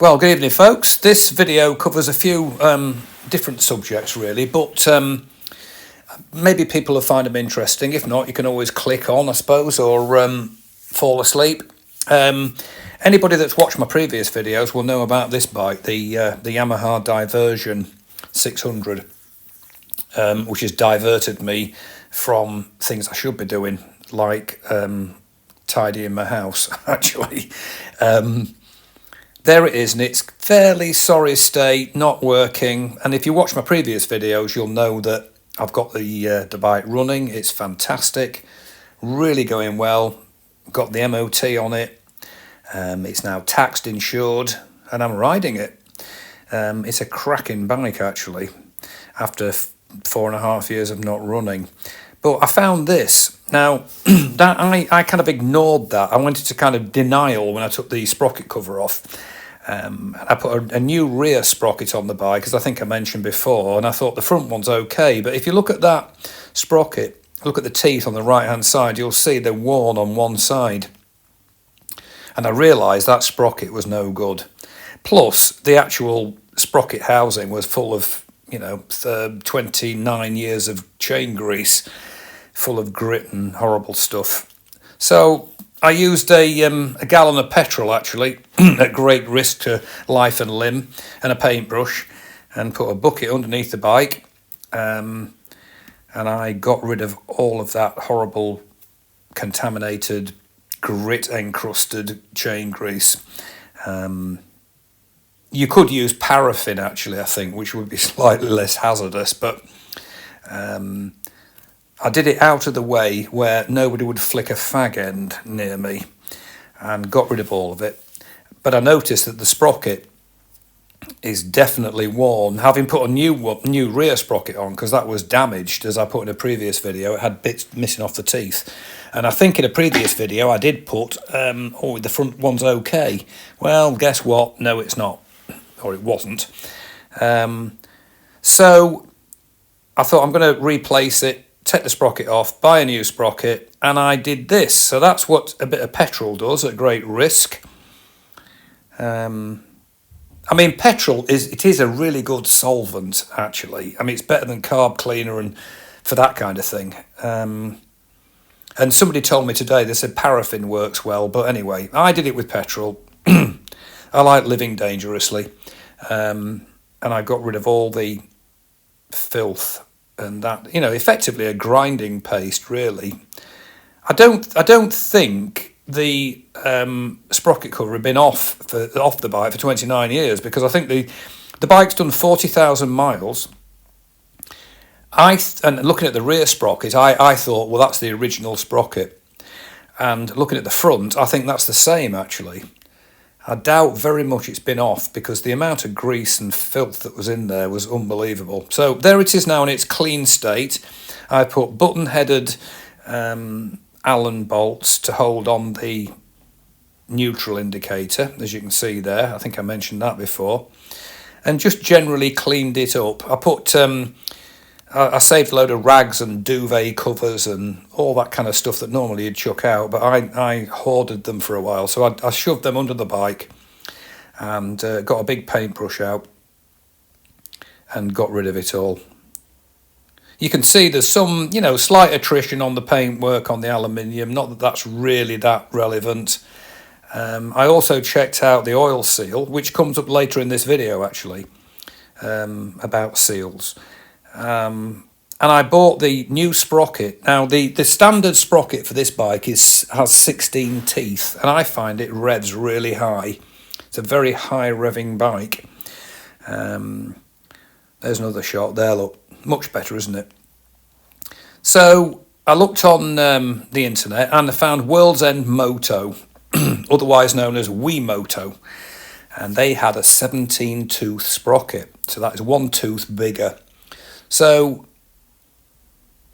Well, good evening, folks. This video covers a few different subjects, really, but maybe people will find them interesting. If not, you can always click on, I suppose, or fall asleep. Anybody that's watched my previous videos will know about this bike, the Yamaha Diversion 600, which has diverted me from things I should be doing, like tidying my house, actually. There it is, and it's fairly sorry state, not working. And if you watch my previous videos, you'll know that I've got the bike running. It's fantastic, really going well. Got the MOT on it. It's now taxed, insured, and I'm riding it. It's a cracking bike, actually, after 4.5 years of not running. But I found this. Now, that I kind of ignored that. I went into kind of denial when I took the sprocket cover off. I put a new rear sprocket on the bike, as I think I mentioned before, and I thought the front one's okay. But if you look at that sprocket, look at the teeth on the right-hand side, you'll see they're worn on one side. And I realised that sprocket was no good. Plus, the actual sprocket housing was full of, 29 years of chain grease, full of grit and horrible stuff. So I used a gallon of petrol, actually, at great risk to life and limb, and a paintbrush, and put a bucket underneath the bike, and I got rid of all of that horrible, contaminated, grit-encrusted chain grease. You could use paraffin, actually, I think, which would be slightly less hazardous, but I did it out of the way where nobody would flick a fag end near me, and got rid of all of it. But I noticed that the sprocket is definitely worn, having put a new rear sprocket on, because that was damaged, as I put in a previous video. It had bits missing off the teeth. And I think in a previous video I did put, the front one's okay. Well, guess what? No, it's not. Or it wasn't. So I thought I'm going to replace it, take the sprocket off, buy a new sprocket, and I did this. So that's what a bit of petrol does at great risk. Petrol is a really good solvent, actually. It's better than carb cleaner and for that kind of thing. And somebody told me today, they said paraffin works well, but anyway, I did it with petrol. I like living dangerously, and I got rid of all the filth and that, effectively a grinding paste, really. I don't think the sprocket cover had been off the bike for 29 years, because I think the bike's done 40,000 miles. And looking at the rear sprocket, I thought, well, that's the original sprocket. And looking at the front, I think that's the same, actually. I doubt very much it's been off, because the amount of grease and filth that was in there was unbelievable. So there it is now in its clean state. I put button-headed Allen bolts to hold on the neutral indicator, as you can see there. I think I mentioned that before. And just generally cleaned it up. I saved a load of rags and duvet covers and all that kind of stuff that normally you'd chuck out, but I hoarded them for a while. So I shoved them under the bike and got a big paintbrush out and got rid of it all. You can see there's some, slight attrition on the paintwork on the aluminium. Not that that's really that relevant. I also checked out the oil seal, which comes up later in this video, actually, about seals. And I bought the new sprocket. Now, the standard sprocket for this bike has 16 teeth, and I find it revs really high. It's a very high revving bike. There's another shot there, look. Much better, isn't it? So I looked on the internet and I found World's End Moto, otherwise known as Moto, and they had a 17-tooth sprocket. So that is one tooth bigger. So,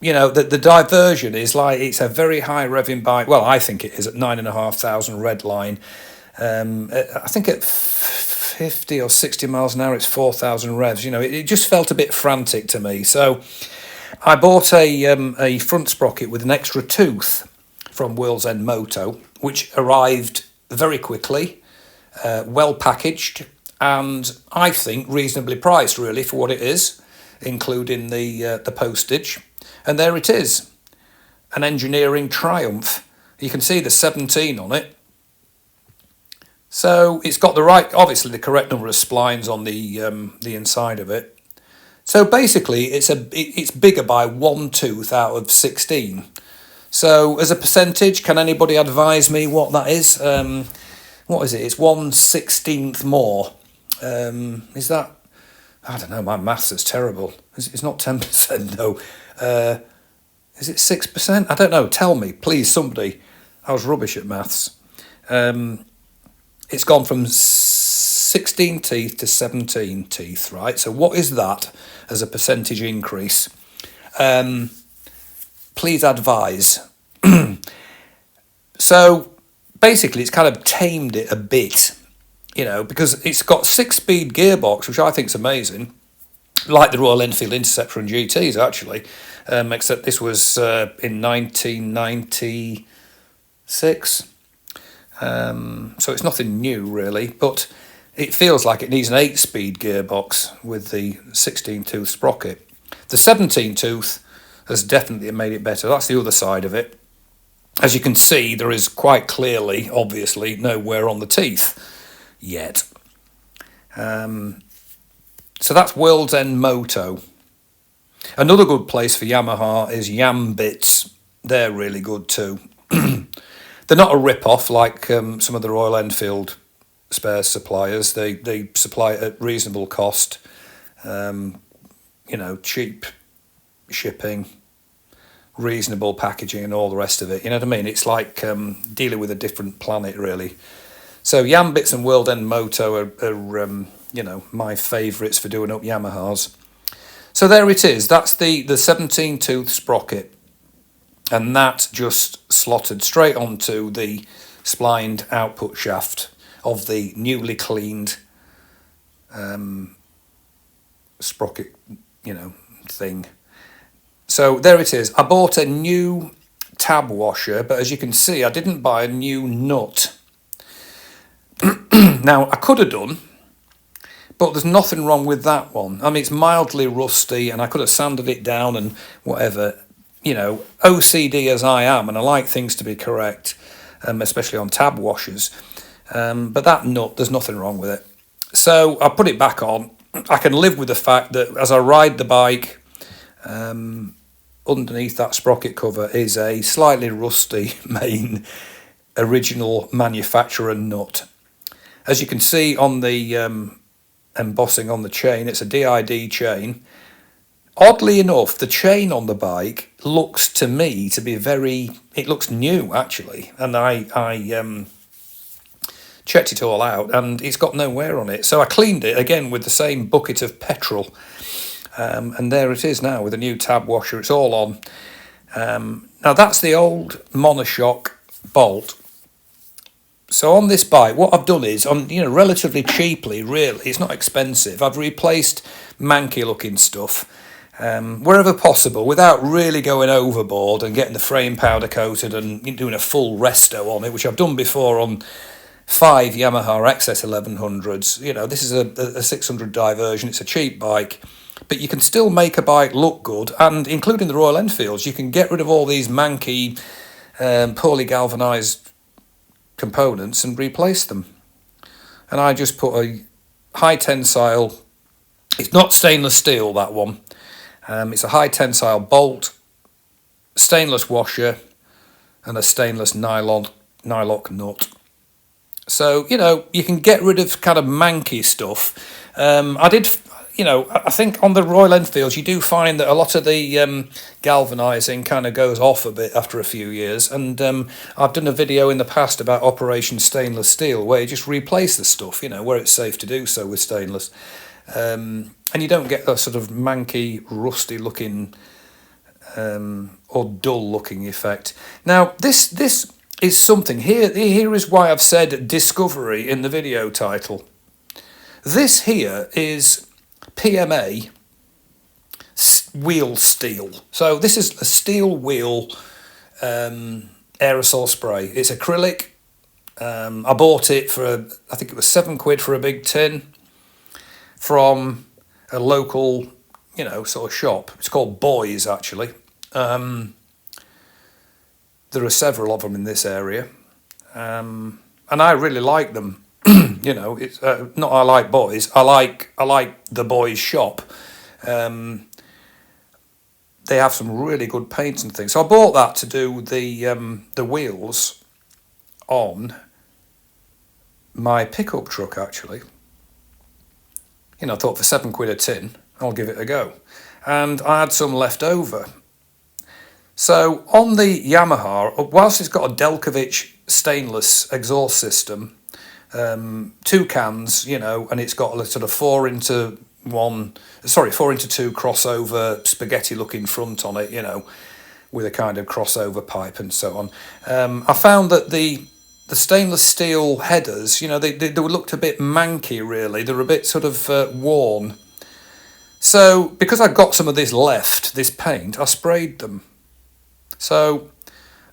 the Diversion is like, it's a very high revving bike. Well, I think it is at 9,500 red line. I think at 50 or 60 miles an hour, it's 4,000 revs. It just felt a bit frantic to me. So I bought a front sprocket with an extra tooth from World's End Moto, which arrived very quickly, well packaged, and I think reasonably priced really for what it is, including the postage. And there it is, an engineering triumph. You can see the 17 on it. So it's got the right, obviously the correct number of splines on the inside of it. So basically it's bigger by 1 tooth out of 16. So as a percentage, can anybody advise me what that is? What is it? It's 1/16 more. Is that? I don't know. My maths is terrible. It's not 10%. No. Is it 6%? I don't know. Tell me, please, somebody. I was rubbish at maths. It's gone from 16 teeth to 17 teeth, right? So what is that as a percentage increase? Please advise. So basically it's kind of tamed it a bit, because it's got 6-speed gearbox, which I think is amazing, like the Royal Enfield Interceptor and GTs actually, except this was in 1996. So it's nothing new really, but it feels like it needs an 8-speed gearbox with the 16-tooth sprocket. The 17-tooth has definitely made it better. That's the other side of it. As you can see, there is quite clearly, obviously, no wear on the teeth yet. So that's World's End Moto. Another good place for Yamaha is Yam Bits. They're really good too. They're not a rip-off like some of the Royal Enfield spares suppliers. They supply at reasonable cost, cheap shipping, reasonable packaging and all the rest of it. You know what I mean? It's like dealing with a different planet really. So Yam Bits and World End Moto are my favourites for doing up Yamahas. So there it is. That's the 17-tooth sprocket. And that just slotted straight onto the splined output shaft of the newly cleaned sprocket, thing. So there it is. I bought a new tab washer, but as you can see, I didn't buy a new nut. Now, I could have done, but there's nothing wrong with that one. I mean, it's mildly rusty, and I could have sanded it down and whatever. OCD as I am, and I like things to be correct, especially on tab washers. But that nut, there's nothing wrong with it. So I put it back on. I can live with the fact that as I ride the bike, underneath that sprocket cover is a slightly rusty main original manufacturer nut. As you can see on the embossing on the chain, it's a DID chain. Oddly enough, the chain on the bike looks to me to be it looks new actually, and I checked it all out and it's got no wear on it. So I cleaned it again with the same bucket of petrol, and there it is now with a new tab washer. It's all on. Now that's the old monoshock bolt. So on this bike, what I've done is, relatively cheaply, really, it's not expensive, I've replaced manky looking stuff wherever possible without really going overboard and getting the frame powder coated and doing a full resto on it, which I've done before on 5 Yamaha XS1100s. This is a 600 Diversion. It's a cheap bike, but you can still make a bike look good, and including the Royal Enfields, you can get rid of all these manky, poorly galvanised components and replace them. And I just put a high tensile, it's not stainless steel, that one. It's a high tensile bolt, stainless washer, and a stainless nylock nut. So, you can get rid of kind of manky stuff. I think on the Royal Enfields you do find that a lot of the galvanising kind of goes off a bit after a few years, and I've done a video in the past about Operation Stainless Steel where you just replace the stuff, where it's safe to do so with stainless. And you don't get that sort of manky, rusty looking or dull looking effect. Now, this is something, here is why I've said Discovery in the video title. This here is PMA wheel steel. So this is a steel wheel aerosol spray. It's acrylic. I bought it for, I think it was £7 for a big tin. from a local, sort of shop. It's called Boys, actually. There are several of them in this area, and I really like them. It's not I like Boys. I like the Boys shop. They have some really good paints and things. So I bought that to do the wheels on my pickup truck, actually. I thought for £7 a tin, I'll give it a go. And I had some left over. So on the Yamaha, whilst it's got a Delkovich stainless exhaust system, 2 cans, and it's got a sort of 4x2 crossover spaghetti looking front on it, with a kind of crossover pipe and so on. I found that the stainless steel headers, they looked a bit manky, really. They were a bit sort of worn. So because I got some of this paint, I sprayed them. So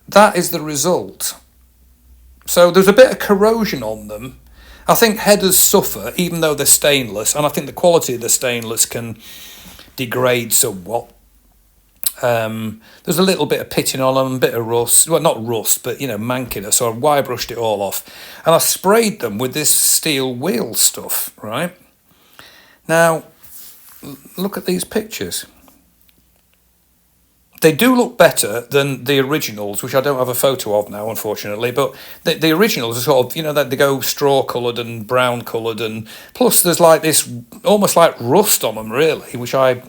that is the result. So there's a bit of corrosion on them. I think headers suffer even though they're stainless, and I think the quality of the stainless can degrade somewhat. There's a little bit of pitting on them, a bit of rust. Well, not rust, but, mankiness. So I wire brushed it all off. And I sprayed them with this steel wheel stuff, right? Now, look at these pictures. They do look better than the originals, which I don't have a photo of now, unfortunately. But the originals are sort of, they go straw-coloured and brown-coloured. And plus there's like this, almost like rust on them, really, which I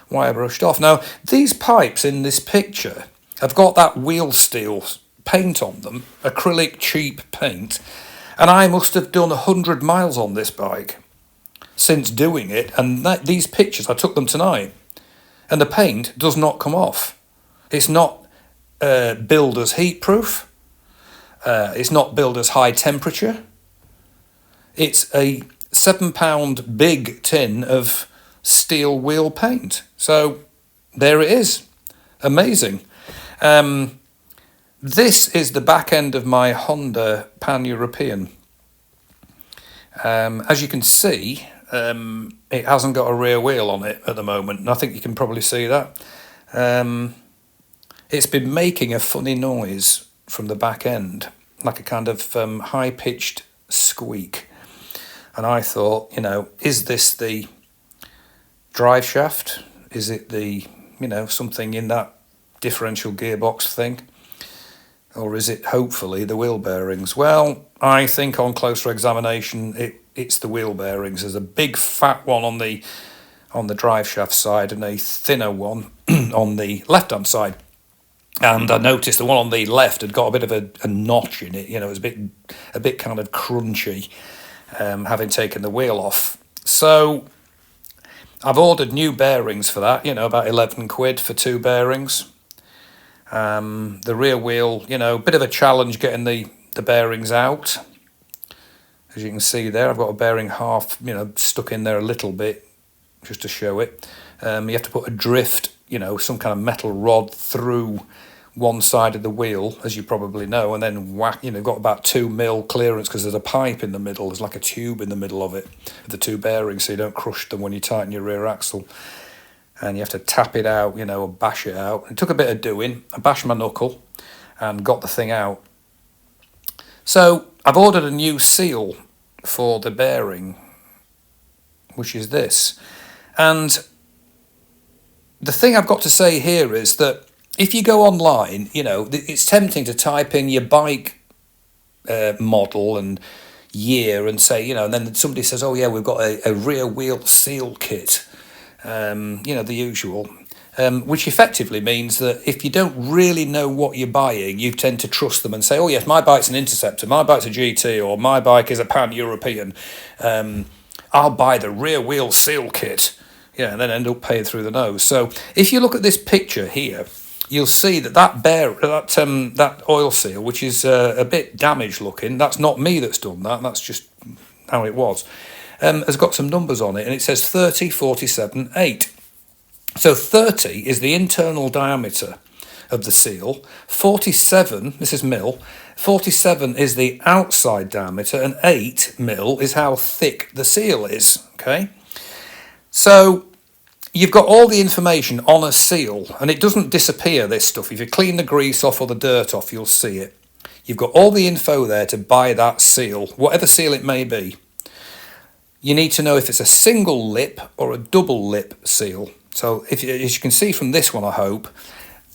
wire brushed off. Now, these pipes in this picture have got that wheel steel paint on them, acrylic cheap paint. And I must have done 100 miles on this bike since doing it. And these pictures, I took them tonight. And the paint does not come off. It's not builder's heat proof. It's not builder's high temperature. It's a £7 big tin of steel wheel paint. So there it is. Amazing. This is the back end of my Honda Pan-European. As you can see, it hasn't got a rear wheel on it at the moment, and I think you can probably see that. It's been making a funny noise from the back end, like a kind of high-pitched squeak. And I thought, is this the drive shaft? Is it the, something in that differential gearbox thing? Or is it, hopefully, the wheel bearings? Well, I think on closer examination, it's the wheel bearings. There's a big fat one on the drive shaft side and a thinner one on the left-hand side. And I noticed the one on the left had got a bit of a notch in it. It was a bit kind of crunchy, having taken the wheel off. So I've ordered new bearings for that, about £11 for 2 bearings. The rear wheel, a bit of a challenge getting the bearings out. As you can see there, I've got a bearing half, stuck in there a little bit, just to show it. You have to put a drift, some kind of metal rod through one side of the wheel, as you probably know, and then whack, got about 2mm clearance because there's a pipe in the middle. There's like a tube in the middle of it, of the 2 bearings, so you don't crush them when you tighten your rear axle. And you have to tap it out, or bash it out. It took a bit of doing. I bashed my knuckle and got the thing out. So I've ordered a new seal for the bearing, which is this. And the thing I've got to say here is that if you go online, it's tempting to type in your bike model and year and say, and then somebody says, oh yeah, we've got a rear wheel seal kit, the usual, which effectively means that if you don't really know what you're buying, you tend to trust them and say, oh yes, my bike's an Interceptor, my bike's a GT, or my bike is a Pan-European, I'll buy the rear wheel seal kit, and then end up paying through the nose. So if you look at this picture here, you'll see that oil seal, which is a bit damaged looking, that's not me that's done that, that's just how it was, has got some numbers on it, and it says 30, 47, 8. So 30 is the internal diameter of the seal, 47, this is mil, 47 is the outside diameter, and 8 mil is how thick the seal is, okay? So you've got all the information on a seal, and it doesn't disappear, this stuff. If you clean the grease off or the dirt off, you'll see it. You've got all the info there to buy that seal, whatever seal it may be. You need to know if it's a single lip or a double lip seal. So as you can see from this one, I hope,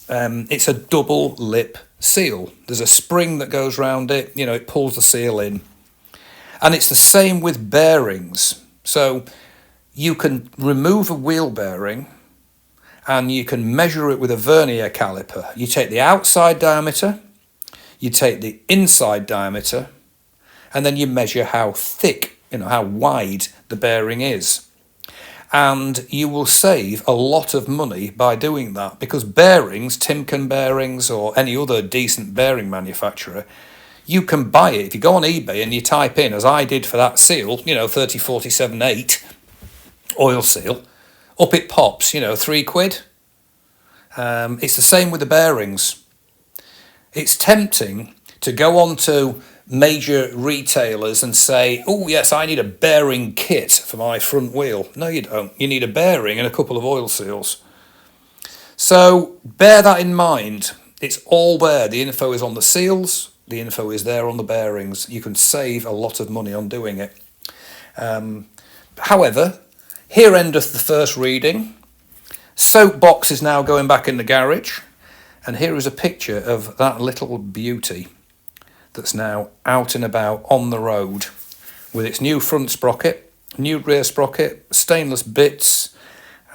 it's a double lip seal. There's a spring that goes around it, you know, it pulls the seal in. And it's the same with bearings. So you can remove a wheel bearing and you can measure it with a vernier caliper. You take the outside diameter, you take the inside diameter, and then you measure how thick, you know, how wide the bearing is. And you will save a lot of money by doing that, because bearings, Timken bearings or any other decent bearing manufacturer, you can buy it. If you go on eBay and you type in, as I did for that seal, you know, 3047-8 oil seal, up it pops, you know, £3. It's the same with the bearings. It's tempting to go on to major retailers and say, oh yes, I need a bearing kit for my front wheel. No, you don't. You need a bearing and a couple of oil seals. So bear that in mind. It's all there. The info is on the seals. The info is there on the bearings. You can save a lot of money on doing it. However, here endeth the first reading. Soapbox is now going back in the garage. And here is a picture of that little beauty that's now out and about on the road with its new front sprocket, new rear sprocket, stainless bits,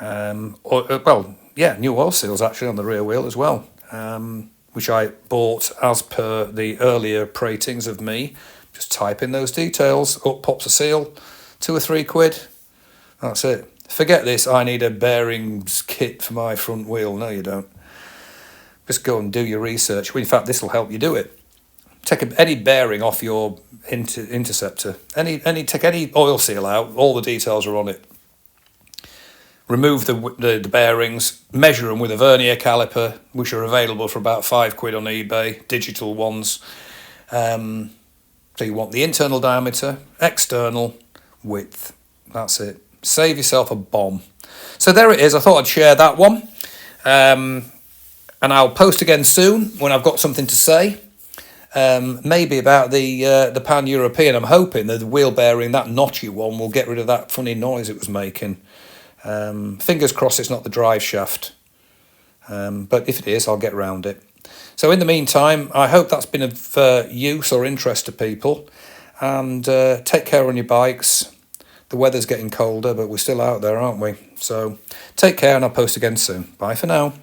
new oil seals actually on the rear wheel as well, which I bought as per the earlier pratings of me. Just type in those details, up pops a seal, £2 or £3. That's it. Forget this, I need a bearings kit for my front wheel. No, you don't. Just go and do your research. In fact, this will help you do it. Take any bearing off your Interceptor. Take any oil seal out. All the details are on it. Remove the bearings. Measure them with a vernier caliper, which are available for about £5 on eBay. Digital ones. So you want the internal diameter, external, width. That's it. Save yourself a bomb. So there it is. I thought I'd share that one. And I'll post again soon when I've got something to say. Maybe about the Pan-European. I'm hoping that the wheel bearing, that notchy one, will get rid of that funny noise it was making. Fingers crossed it's not the drive shaft. But if it is, I'll get round it. So in the meantime, I hope that's been of use or interest to people. And take care on your bikes. The weather's getting colder, but we're still out there, aren't we? So take care, and I'll post again soon. Bye for now.